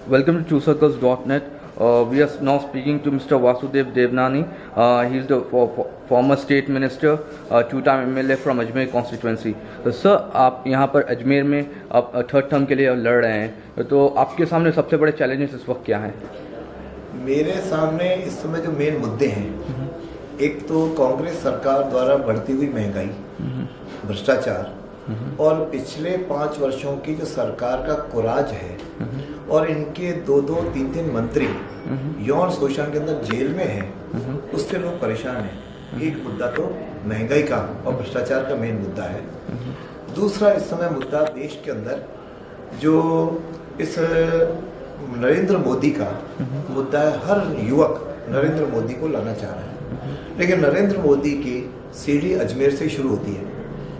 Welcome to TrueCircles.net. We are now speaking to Mr. Vasudev Devnani. He is the former state minister, two-time MLA from Ajmer constituency. तो sir, आप यहाँ पर अजमेर में आप third term के लिए लड़ रहे हैं, तो आपके सामने सबसे बड़े चैलेंजेस इस वक्त क्या हैं? मेरे सामने इस समय जो मेन मुद्दे हैं, एक तो कांग्रेस सरकार द्वारा बढ़ती हुई महंगाई, भ्रष्टाचार और पिछले 5 वर्षों की जो सरकार का कुराज है और इनके 2-2, 3-3 मंत्री यौन शोषण के अंदर जेल में हैं, उससे लोग परेशान हैं। एक मुद्दा तो महंगाई का और भ्रष्टाचार का मेन मुद्दा है। दूसरा इस समय मुद्दा देश के अंदर जो इस नरेंद्र मोदी का मुद्दा है। हर युवक नरेंद्र मोदी को लाना चाह रहा है, लेकिन नरेंद्र मोदी की सीढ़ी अजमेर से शुरू होती है।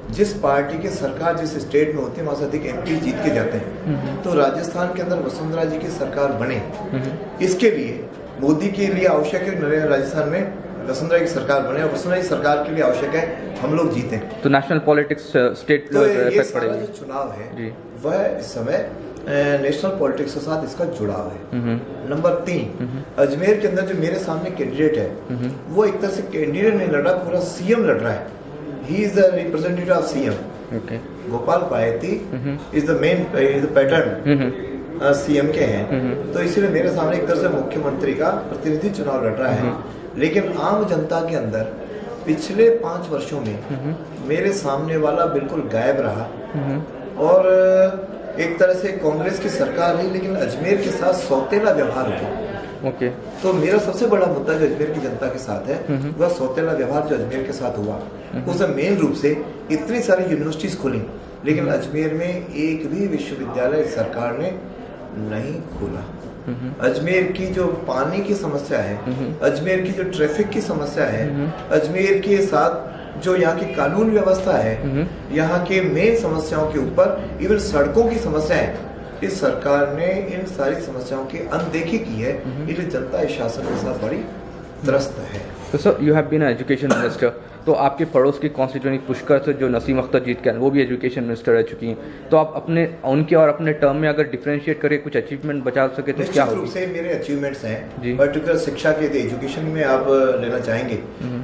जिस पार्टी की सरकार जिस स्टेट में होती है वहाँ से अधिक एमपी जीत के जाते हैं। तो राजस्थान के अंदर वसुंधरा जी की सरकार बने, इसके लिए मोदी के लिए आवश्यक है राजस्थान में वसुंधरा की सरकार बने, और वसुंधरा की सरकार के लिए आवश्यक है हम लोग जीतें। तो नेशनल पॉलिटिक्स स्टेट तो ये सारा जो चुनाव है वह इस समय नेशनल पॉलिटिक्स के साथ इसका जुड़ाव है। नंबर 3, अजमेर के अंदर जो मेरे सामने कैंडिडेट है वो एक तरह से कैंडिडेट नहीं लड़ रहा, पूरा सीएम लड़ रहा है। He is the representative of CM. Gopal पायती is the main pattern CM के हैं। तो इसीलिए मेरे सामने एक तरह से मुख्यमंत्री का प्रतिनिधि चुनाव लड़ रहा है। लेकिन आम जनता के अंदर पिछले 5 वर्षों में मेरे सामने वाला बिल्कुल गायब रहा, और एक तरह से कांग्रेस की सरकार है लेकिन अजमेर के साथ सौतेला व्यवहार हुआ। तो मेरा सबसे बड़ा मुद्दा जो अजमेर की जनता के साथ है वह सौतेला व्यवहार जो अजमेर के साथ हुआ। उसमें मेन रूप से इतनी सारी यूनिवर्सिटीज खुली, लेकिन अजमेर में एक भी विश्वविद्यालय सरकार ने नहीं खोला। अजमेर की जो पानी की समस्या है, अजमेर की जो ट्रैफिक की समस्या है, अजमेर के साथ जो यहाँ की कानून व्यवस्था है, यहाँ के मेन समस्याओं के ऊपर इवन सड़कों की समस्या है, इस सरकार ने इन सारी समस्याओं की अनदेखी की है। इसलिए जनता इस शासन के साथ बड़ी त्रस्त है। तो sir, you have been education minister, तो आपके पड़ोस की कॉन्स्टिट्यूएंसी पुष्कर से जो नसीम अख्तर जीत के वो भी एजुकेशन मिनिस्टर रह चुकी हैं, तो आप अपने उनके और अपने टर्म में अगर डिफरेंशिएट करके कुछ अचीवमेंट बचा सके तो क्या होगी? से मेरे अचीवमेंट्स हैं, पर्टिकुलर शिक्षा के एजुकेशन में आप लेना चाहेंगे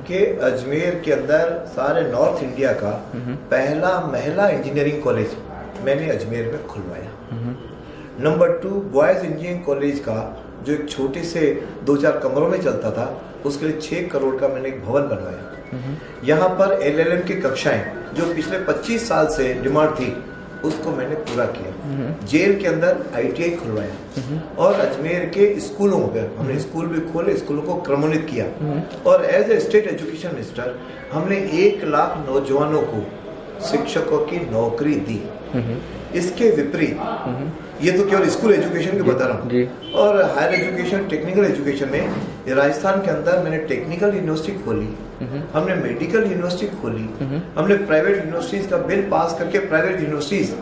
कि अजमेर के अंदर सारे नॉर्थ इंडिया का पहला महिला इंजीनियरिंग कॉलेज मैंने अजमेर में खुलवाया। नंबर 2, बॉयज इंजीनियरिंग कॉलेज का जो एक छोटे से 2-4 कमरों में चलता था, उसके लिए 6 करोड़ का मैंने एक भवन बनवाया। यहाँ पर LLM की कक्षाएं जो पिछले 25 साल से डिमांड थी उसको मैंने पूरा किया। जेल के अंदर ITI खुलवाया, और अजमेर के स्कूलों में हमने स्कूल भी खोले, स्कूलों को क्रमोन्नत किया, और as a state education minister हमने 1 लाख नौजवानों को शिक्षकों की नौकरी दी। इसके विपरीत ये तो केवल स्कूल एजुकेशन की बता रहा हूँ, और हायर एजुकेशन टेक्निकल एजुकेशन में राजस्थान के अंदर मैंने टेक्निकल यूनिवर्सिटी खोली, हमने मेडिकल यूनिवर्सिटी खोली, हमने प्राइवेट यूनिवर्सिटीज का बिल पास करके प्राइवेट यूनिवर्सिटीज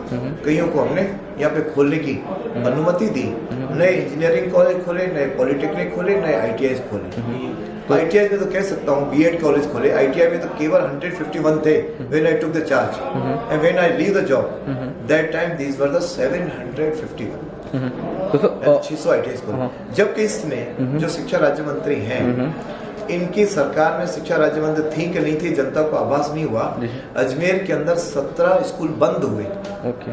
कईयों को हमने यहाँ पे खोलने की अनुमति दी। नए इंजीनियरिंग कॉलेज खोले, नए पॉलिटेक्निक खोले, नए ITI खोले। ITI में तो कह सकता हूँ BEd कॉलेज खोले। ITI में तो केवल 151 थे when I took the charge, and when I leave the job, that time these were the 751। तो 600 ITI खोले। जबकि इसमें जो शिक्षा राज्य मंत्री हैं, इनकी सरकार में शिक्षा राज्य मंत्री थी कि नहीं थी जनता को आभास नहीं हुआ। अजमेर के अंदर 17 स्कूल बंद हुए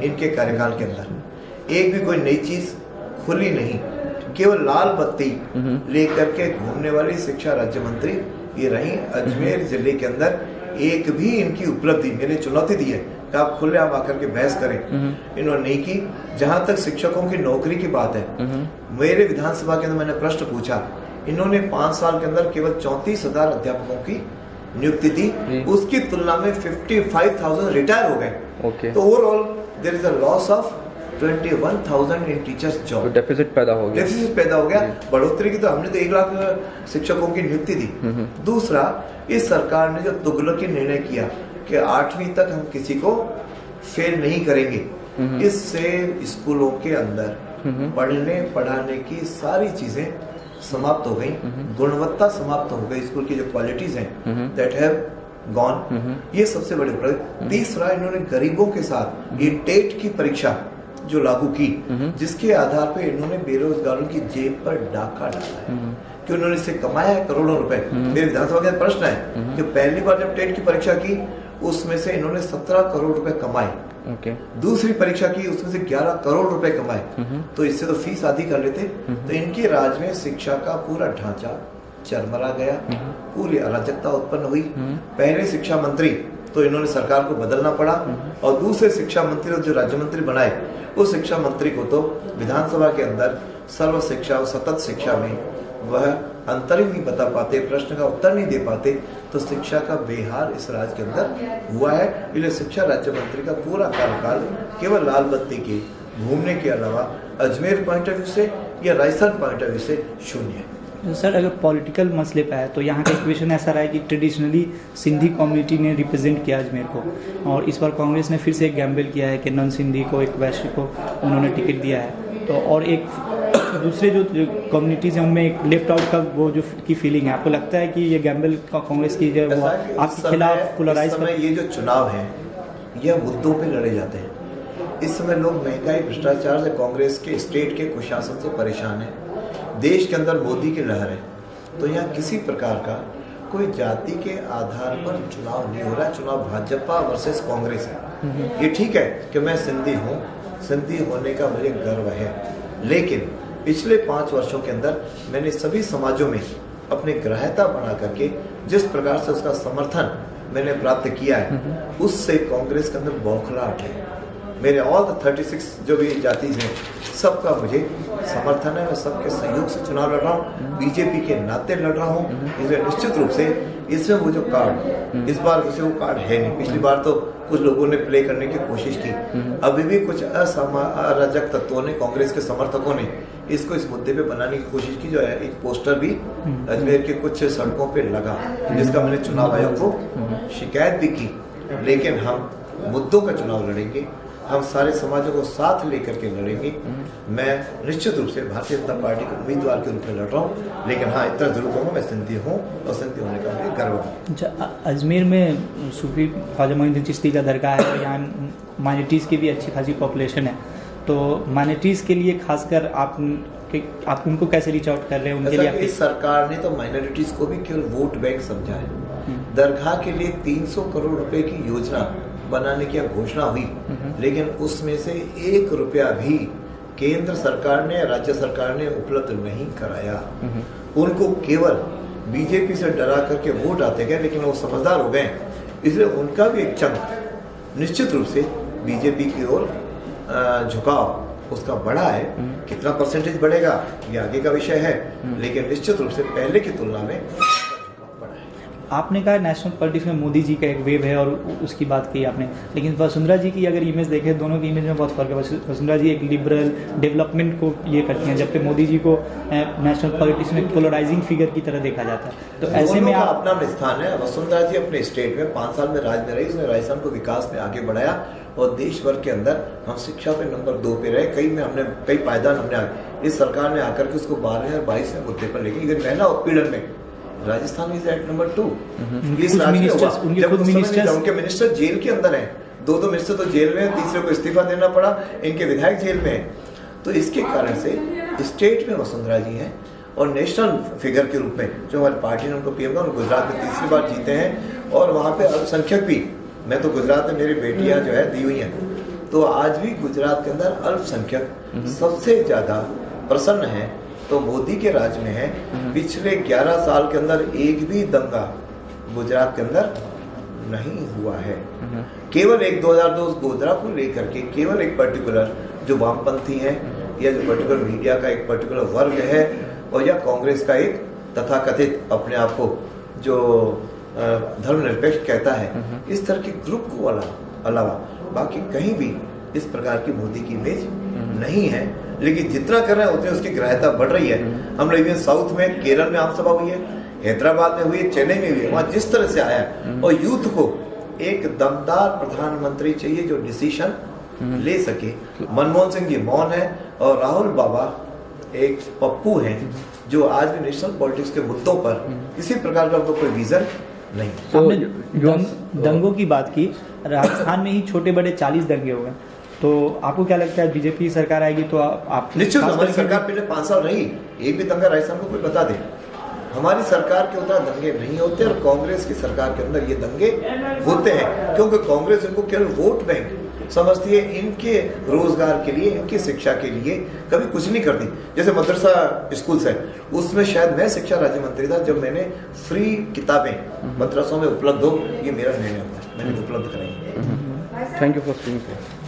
इनके कार्यकाल के अंदर, एक भी कोई नई चीज खुली नहीं, केवल लाल बत्ती लेकर के घूमने वाली शिक्षा राज्य मंत्री ये रही। अजमेर जिले के अंदर एक भी इनकी उपलब्धि मैंने चुनौती दी है कि आप खुले आप आकर के बहस करें, इन्होंने नहीं की। जहां तक शिक्षकों की नौकरी की बात है, मेरे विधानसभा के अंदर मैंने प्रश्न पूछा, इन्होंने 5 साल के अंदर केवल 34,000 अध्यापकों की नियुक्ति दी, उसकी तुलना में 55,000 रिटायर हो गए। तो overall there is a loss of 21,000 in teachers job. Deficit पैदा हो गया। बढ़ोतरी की तो हमने तो 1 लाख शिक्षकों की नियुक्ति दी। दूसरा, इस सरकार ने जो तुगलकी निर्णय किया कि 8वीं तक हम किसी को फेल नहीं करेंगे, इससे स्कूलों के अंदर पढ़ने पढ़ाने की सारी चीजें समाप्त हो गई, गुणवत्ता समाप्त हो गई, स्कूल की जो क्वालिटीज हैं दैट हैव गॉन। ये सबसे बड़ी प्रॉब्लम। तीसरा, इन्होंने गरीबों के साथ ये टेट की परीक्षा जो लागू की, जिसके आधार पे इन्होंने बेरोजगारों की जेब पर डाका डाला है कि उन्होंने इससे कमाया है करोड़ों रुपए। मेरे विधानसभा का प्रश्न है कि पहली बार जब टेट की परीक्षा की उसमें से इन्होंने 17 करोड़ रुपए कमाए। दूसरी परीक्षा की उसमें से 11 करोड़ रुपए कमाए। तो इससे तो फीस आधी कर लेते। तो इनके राज में शिक्षा का पूरा ढांचा चरमरा गया, पूरी अराजकता उत्पन्न हुई। पहले शिक्षा मंत्री तो इन्होंने सरकार को बदलना पड़ा और दूसरे शिक्षा मंत्री जो राज्य मंत्री बनाए, उस शिक्षा मंत्री को तो विधानसभा के अंदर सर्व शिक्षा और सतत शिक्षा में वह अंतर ही नहीं बता पाते, प्रश्न का उत्तर नहीं दे पाते। तो शिक्षा का बेहाल इस राज्य के अंदर हुआ है। इसलिए शिक्षा राज्य मंत्री का पूरा कार्यकाल केवल लाल बत्ती के घूमने के अलावा अजमेर पॉइंट ऑफ व्यू से या राजस्थान पॉइंट ऑफ व्यू से शून्य है। सर, अगर पॉलिटिकल मसले पे है तो यहाँ का इक्वेशन ऐसा रहा है कि ट्रेडिशनली सिंधी कम्युनिटी ने रिप्रेजेंट किया अजमेर को, और इस बार कांग्रेस ने फिर से एक गैम्बल किया है कि नॉन सिंधी को, एक वैश्य को उन्होंने टिकट दिया है। तो और एक दूसरे जो कम्युनिटीज़ हैं उनमें एक लेफ्ट आउट का वो जो की फीलिंग है, आपको लगता है कि ये गैम्बल कांग्रेस की जो वो आपके खिलाफ पोलराइज कर? ये जो चुनाव है यह मुद्दों पे लड़े जाते हैं। इस समय लोग महंगाई, भ्रष्टाचार से, कांग्रेस के स्टेट के कुशासन से परेशान है। देश के अंदर मोदी की लहर है। तो यहाँ किसी प्रकार का कोई जाति के आधार पर चुनाव नहीं हो रहा। चुनाव भाजपा वर्सेस कांग्रेस है। ये ठीक है कि मैं सिंधी हूँ, सिंधी होने का मुझे गर्व है, लेकिन पिछले 5 वर्षों के अंदर मैंने सभी समाजों में अपने ग्राह्यता बना करके जिस प्रकार से उसका समर्थन मैंने प्राप्त किया है, उससे कांग्रेस के अंदर बौखलाहट है। मेरे ऑल द 36 जो भी जाति हैं सबका मुझे समर्थन है। मैं सबके सहयोग से चुनाव लड़ रहा हूँ, बीजेपी के नाते लड़ रहा हूँ। इसलिए निश्चित रूप से इसमें वो जो कार्ड, इस बार वैसे वो कार्ड है नहीं। पिछली बार तो कुछ लोगों ने प्ले करने की कोशिश की, अभी भी कुछ अराजक तत्वों ने, कांग्रेस के समर्थकों ने इसको इस मुद्दे पे बनाने की कोशिश की। जो है एक पोस्टर भी अजमेर के कुछ सड़कों पे लगा, जिसका मैंने चुनाव आयोग को शिकायत भी की। लेकिन हम मुद्दों का चुनाव लड़ेंगे, हम सारे समाजों को साथ लेकर के लड़ेंगे। मैं निश्चित रूप से भारतीय जनता पार्टी के उम्मीदवार के रूप में लड़ रहा हूँ, लेकिन हाँ इतना जरूर कहूँगा मैं सिंधी हूँ और सिंधी होने का मुझे गर्व है। अजमेर में सूफी ख्वाजा मोइनुद्दीन चिश्ती का दरगाह है और यहाँ माइनॉरिटीज़ की भी अच्छी खासी पॉपुलेशन है। तो माइनॉरिटीज़ के लिए खासकर आप उनको कैसे रीच आउट कर रहे हैं? उनके लिए इस सरकार ने तो माइनॉरिटीज़ को भी केवल वोट बैंक समझा है। दरगाह के लिए 300 करोड़ रुपए की योजना बनाने की घोषणा हुई, लेकिन उसमें से 1 रुपया भी केंद्र सरकार ने, राज्य सरकार ने उपलब्ध नहीं कराया। उनको केवल बीजेपी से डरा करके वोट आते गए, लेकिन वो समझदार हो गए, इसलिए उनका भी एक चंक निश्चित रूप से बीजेपी की ओर झुकाव उसका बढ़ा है। कितना परसेंटेज बढ़ेगा ये आगे का विषय है, लेकिन निश्चित रूप से पहले की तुलना में आपने कहा नेशनल पॉलिटिक्स में मोदी जी का एक वेव है और उसकी बात की आपने, लेकिन वसुंधरा जी की अगर इमेज देखें, दोनों की इमेज में बहुत फर्क है। वसुंधरा जी एक लिबरल डेवलपमेंट को ये करती हैं, जबकि मोदी जी को नेशनल पॉलिटिक्स में पोलराइजिंग फिगर की तरह देखा जाता है। तो ऐसे में आप अपना स्थान है। वसुंधरा जी अपने स्टेट में 5 साल में राज में रही, उसने राजस्थान को विकास में आगे बढ़ाया और देश भर के अंदर हम शिक्षा पे नंबर 2 पे रहे। कई पायदान हमने इस सरकार ने आकर के उसको 12 और 22 में मुद्दे पर लेके, इधर महिला उत्पीड़न में राजस्थान इज एट नंबर 2। उनके मिनिस्टर जेल के अंदर हैं, 2 मिनिस्टर तो जेल में, तीसरे को इस्तीफा देना पड़ा, इनके विधायक जेल में हैं। तो इसके कारण से स्टेट में वसुंधरा जी हैं और नेशनल फिगर के रूप में जो हमारी पार्टी ने उनको पीएम का, गुजरात में तीसरी बार जीते हैं। और वहाँ पे अल्पसंख्यक भी, मैं तो गुजरात में मेरी बेटियां जो है दी हुई हैं, तो आज भी गुजरात के अंदर अल्पसंख्यक सबसे ज्यादा प्रसन्न है तो मोदी के राज में है। पिछले 11 साल के अंदर एक भी दंगा गुजरात के अंदर नहीं हुआ है। केवल एक 2002 गोधरा को लेकर के केवल एक पर्टिकुलर जो वामपंथी है या जो पर्टिकुलर मीडिया का एक पर्टिकुलर वर्ग है और या कांग्रेस का एक तथाकथित अपने आप को जो धर्मनिरपेक्ष कहता है, इस तरह के ग्रुप को अलावा बाकी कहीं भी इस प्रकार की मोदी की इमेज नहीं है। लेकिन जितना कर रहे हैं उतनी उसकी ग्राह्यता बढ़ रही है। हम लोग साउथ में, केरल में आम सभा हुई है, हैदराबाद में हुई है, चेन्नई में हुई है, वहां जिस तरह से आया और यूथ को एक दमदार प्रधानमंत्री चाहिए जो डिसीजन ले सके। मनमोहन सिंह जी मौन है और राहुल बाबा एक पप्पू हैं जो आज भी नेशनल पॉलिटिक्स के मुद्दों पर किसी प्रकार का कोई विजन नहीं। हमने दंगों की बात की, राजस्थान में ही छोटे बड़े 40 दंगे हुए, तो आपको क्या लगता है बीजेपी सरकार आएगी तो आप निश्चित खास हमारी करके- सरकार पिछले 5 साल रही, एक भी दंगा राजस्थान को कोई बता दे। हमारी सरकार के अंदर दंगे नहीं होते और कांग्रेस की सरकार के अंदर ये दंगे होते हैं, क्योंकि कांग्रेस इनको केवल वोट बैंक समझती है, इनके रोजगार के लिए, इनकी शिक्षा के लिए कभी कुछ नहीं करती। जैसे मदरसा स्कूल्स है, उसमें शायद मैं शिक्षा राज्य मंत्री था जब मैंने फ्री किताबें मदरसों में उपलब्ध हो, ये मेरा निर्णय था, मैंने उपलब्ध कराई। Thank you for speaking.